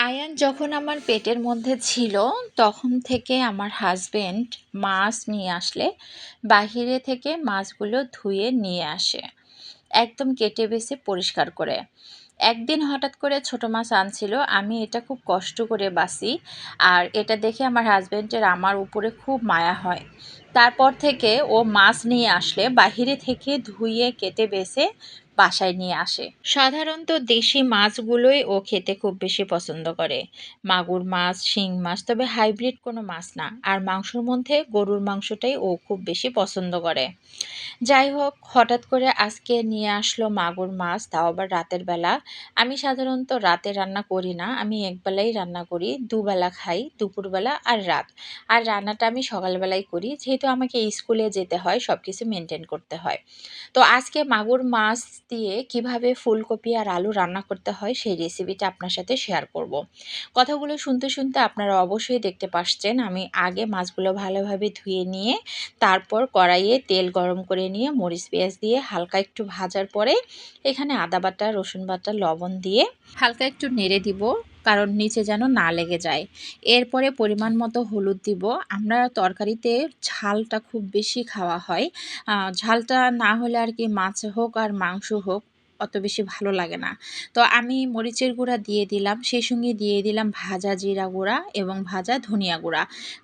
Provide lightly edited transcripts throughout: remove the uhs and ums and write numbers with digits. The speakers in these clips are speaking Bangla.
আয়ান যখন আমার পেটের মধ্যে ছিল, তখন থেকে আমার হাসব্যান্ড মাছ নিয়ে আসলে বাহিরে থেকে মাছগুলো ধুয়ে নিয়ে আসে, একদম কেটে বেছে পরিষ্কার করে। একদিন হঠাৎ করে ছোট মাছ আনছিল, আমি এটা খুব কষ্ট করে বাছি। আর এটা দেখে আমার হাজব্যান্ডের আমার উপরে খুব মায়া হয়। তারপর থেকে ও মাছ নিয়ে আসলে বাহিরে থেকে ধুয়ে কেটে বেছে বাসায় নিয়ে আসে। সাধারণত দেশি মাছগুলোই ও খেতে খুব বেশি পছন্দ করে, মাগুর মাছ, শিং মাছ, তবে হাইব্রিড কোনো মাছ না। আর মাংসর মধ্যে গরুর মাংসটাই ও খুব বেশি পছন্দ করে। যাই হোক, হঠাৎ করে আজকে নিয়ে আসলো মাগুর মাছ, তাও আবার রাতের বেলা। আমি সাধারণত রাতে রান্না করি না, আমি একবেলাই রান্না করি, দুবেলা খাই, দুপুরবেলা আর রাত। আর রান্নাটা আমি সকালবেলাই করি, যেহেতু আমাকে স্কুলে যেতে হয়, সব কিছু মেনটেন করতে হয়। তো আজকে মাগুর মাছ দিয়ে কিভাবে ফুলকপি আর আলু রান্না করতে হয় সেই রেসিপিটা আপনার সাথে শেয়ার করব। কথাগুলো শুনতে শুনতে আপনারা অবশ্যই দেখতে পাচ্ছেন আমি আগে মাছগুলো ভালোভাবে ধুয়ে নিয়ে তারপর কড়াইয়ে তেল গরম করে নিয়ে মরিচ পেঁয়াজ দিয়ে হালকা একটু ভাজার পরে এখানে আদা বাটা, রসুন বাটা, লবণ দিয়ে হালকা একটু নেড়ে দিব, কারণ নিচে যেন না লেগে যায়। এরপরে পরিমাণ মতো হলুদ দিব। আমরা তরকারিতে ঝালটা খুব বেশি খাওয়া হয়। ঝালটা না হলে আর কি মাছ হোক আর মাংস হোক অত বেশি ভালো লাগে না। তো আমি মরিচের গুঁড়া দিয়ে দিলাম, সেই সঙ্গে দিয়ে দিলাম ভাজা জিরা গুঁড়া এবং ভাজা ধনিয়া গুঁড়া।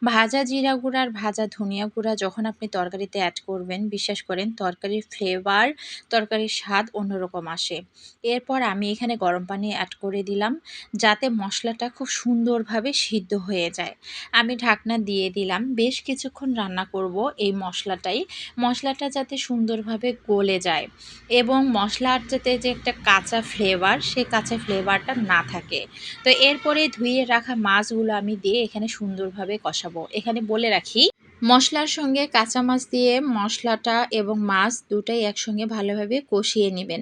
ভাজা জিরা গুঁড়া আর ভাজা ধনিয়া গুঁড়া যখন আপনি তরকারিতে অ্যাড করবেন, বিশ্বাস করেন তরকারির ফ্লেভার, তরকারির স্বাদ অন্যরকম আসে। এরপর আমি এখানে গরম পানি অ্যাড করে দিলাম, যাতে মশলাটা খুব সুন্দরভাবে সিদ্ধ হয়ে যায়। আমি ঢাকনা দিয়ে দিলাম, বেশ কিছুক্ষণ রান্না করব এই মশলাটা যাতে সুন্দরভাবে গলে যায় এবং মশলার যাতে যে একটা কাঁচা ফ্লেভার, সেই কাঁচা ফ্লেভারটা না থাকে। তো এরপরে ধুয়ে রাখা মাছগুলো আমি দিয়ে এখানে সুন্দরভাবে কষাবো। এখানে বলে রাখি, মশলার সঙ্গে কাঁচা মাছ দিয়ে মশলাটা এবং মাছ দুটাই একসঙ্গে ভালোভাবে কষিয়ে নেবেন,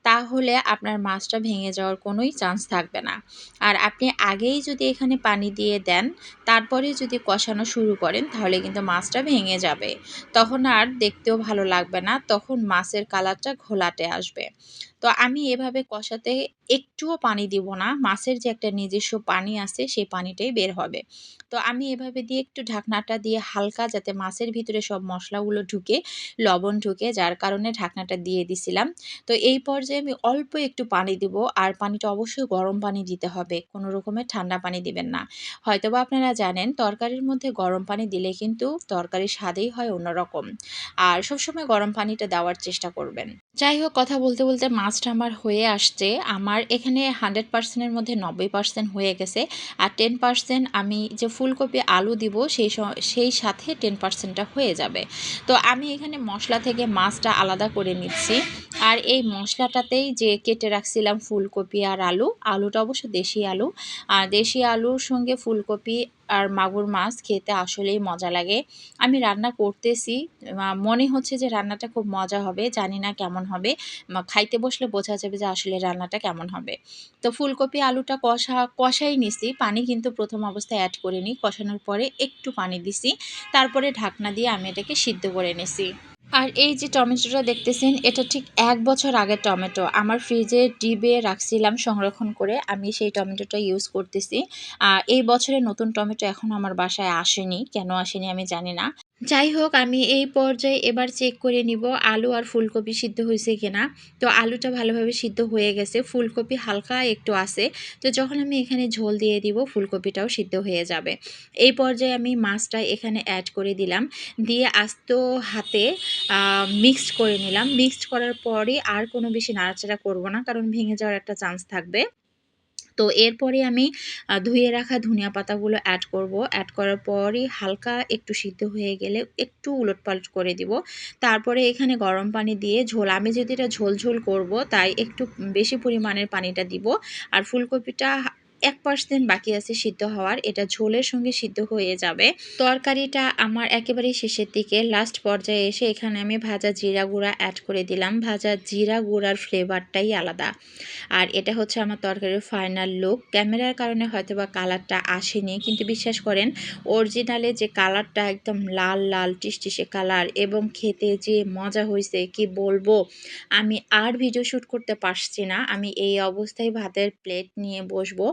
তাহলে আপনার মাছটা ভেঙে যাওয়ার কোনোই চান্স থাকবে না। আর আপনি আগেই যদি এখানে পানি দিয়ে দেন, তারপরে যদি কষানো শুরু করেন, তাহলে কিন্তু মাছটা ভেঙে যাবে, তখন আর দেখতেও ভালো লাগবে না, তখন মাছের কালারটা ঘোলাটে আসবে। তো আমি এভাবে কষাতে একটুও পানি দিব না, মাছের যে একটা নিজস্ব পানি আছে সেই পানিটাই বের হবে। তো আমি এভাবে দিয়ে একটু ঢাকনাটা দিয়ে হালকা, যাতে মাছের ভিতরে সব মশলাগুলো ঢুকে, লবণ ঢুকে, যার কারণে ঢাকনাটা দিয়ে দিছিলাম। তো এই পর্যায়ে আমি অল্প একটু পানি দিব, আর পানিটা অবশ্যই গরম পানি দিতে হবে, কোনো রকমের ঠান্ডা পানি দিবেন না। হয়তোবা আপনারা জানেন তরকারির মধ্যে গরম পানি দিলে কিন্তু তরকারির স্বাদেই হয় অন্যরকম। আর সবসময় গরম পানিটা দেওয়ার চেষ্টা করবেন। যাই হোক, কথা বলতে বলতে মাছটা আমার হয়ে আসছে। আমার এখানে 100% এর মধ্যে 90% হয়ে গেছে। আর 10% আমি যে ফুলকপি আলু দিব সেই সাথে 10%টা হয়ে যাবে। তো আমি এখানে মশলা থেকে মাছটা আলাদা করে নিচ্ছি। আর এই মশলাটাতেই যে কেটে রাখছিলাম ফুলকপি আর আলুটা অবশ্য দেশি আলু। আর দেশি আলুর সঙ্গে ফুলকপি আর মাগুর মাছ খেতে আসলেই মজা লাগে। আমি রান্না করতেছি, মনে হচ্ছে যে রান্নাটা খুব মজা হবে, জানি না কেমন হবে। খাইতে বসলে বোঝা যাবে যে আসলে রান্নাটা কেমন হবে। তো ফুলকপি আলুটা কষাই নিছি, পানি কিন্তু প্রথম অবস্থায় অ্যাড করিনি, কষানোর পরে একটু পানি দিছি, তারপরে ঢাকনা দিয়ে আমি এটাকে সিদ্ধ করে নিছি। আর এই যে টমেটোটা দেখতেছেন, এটা ঠিক 1 বছর আগের টমেটো, আমার ফ্রিজে ডিবে রাখছিলাম সংরক্ষণ করে, আমি সেই টমেটোটা ইউজ করতেছি। এই বছরে নতুন টমেটো এখনও আমার বাসায় আসেনি, কেন আসেনি আমি জানি না। যাই হোক, আমি এই পর্যায়ে এবার চেক করে নিব আলু আর ফুলকপি সিদ্ধ হয়েছে কিনা। তো আলুটা ভালোভাবে সিদ্ধ হয়ে গেছে, ফুলকপি হালকা একটু আছে। তো যখন আমি এখানে ঝোল দিয়ে দিব, ফুলকপিটাও সিদ্ধ হয়ে যাবে। এই পর্যায়ে আমি মাছটা এখানে অ্যাড করে দিলাম, দিয়ে আস্ত হাতে মিক্সড করে নিলাম। মিক্সড করার পরই আর কোনো বেশি নাড়াচাড়া করব না, কারণ ভেঙে যাওয়ার একটা চান্স থাকবে। তো এরপরে আমি ধুয়ে রাখা ধনিয়া পাতাগুলো অ্যাড করব। অ্যাড করার পরই হালকা একটু সিদ্ধ হয়ে গেলে একটু উলটপালট করে দিব। তারপরে এখানে গরম পানি দিয়ে ঝোল, আমি যদি এটা ঝোল ঝোল করব তাই একটু বেশি পরিমাণের পানিটা দিব। আর ফুলকপিটা 1% বাকি আছে সিদ্ধ হওয়ার, এটা ঝোলের সঙ্গে সিদ্ধ হয়ে যাবে। তরকারিটা আমার একেবারেই শেষের দিকে, লাস্ট পর্যায়ে এসে এখানে আমি ভাজা জিরা গুঁড়া অ্যাড করে দিলাম। ভাজা জিরা গুঁড়ার ফ্লেভারটাই আলাদা। আর এটা হচ্ছে আমার তরকারির ফাইনাল লুক। ক্যামেরার কারণে হয়তোবা কালারটা আসেনি, কিন্তু বিশ্বাস করেন অরিজিনালে যে কালারটা একদম লাল লাল টিসটিসে কালার, এবং খেতে যে মজা হয়েছে কি বলবো। আমি আর ভিডিও শ্যুট করতে পারছি না, আমি এই অবস্থায় ভাতের প্লেট নিয়ে বসবো।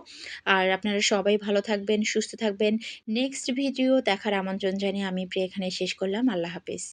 আর আপনারা সবাই ভালো থাকবেন, সুস্থ থাকবেন। নেক্সট ভিডিও দেখার আমন্ত্রণ জানিয়ে আমি প্রিয়া এখানে শেষ করলাম। আল্লাহ হাফেজ।